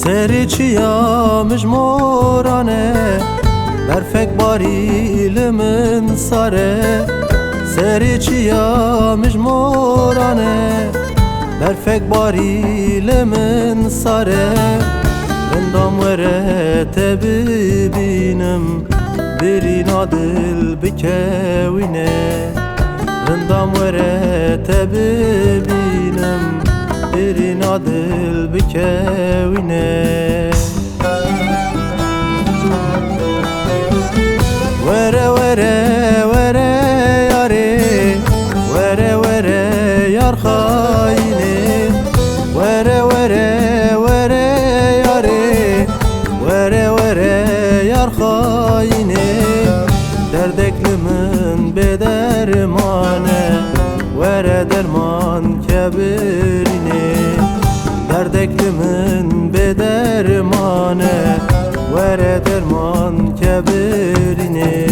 سری چیا مجمورانه برفک باری لمن ساره سری چیا مجمورانه برفک باری لمن ساره رندام وره تببینم برینا دل بکوینه رندام وره تببینم برینا دل بکوینه وره وره وره یاری وره وره یار خاینه وره وره وره یاری وره وره یار خاینه دردک لمن به درمانه وره درمان کبرینه دردک لمن به درمانه وره درمان کبرینه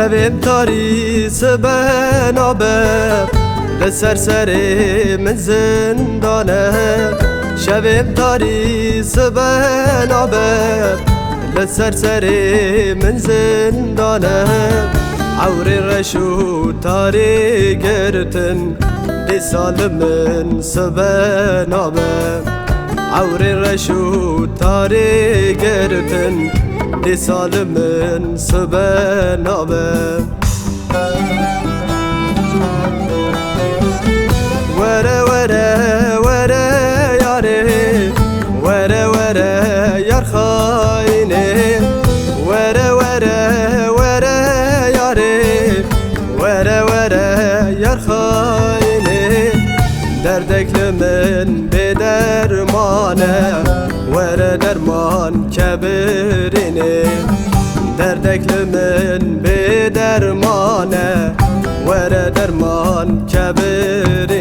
شبیم تاری سبنابه لسر سری من زندانه شبیم تاری سبنابه لسر سری من زندانه عوری رشو تاری گرتن دی سال من سبنابه عوری رشو تاری گرتن دی سال من سبنابه وره وره وره یاری وره وره یار خاینه وره وره وره یاری وره وره یار خاینه دردک لمن به درمانه وره درمان کبرینه دردک لمن به درمانه وره درمان کبرینه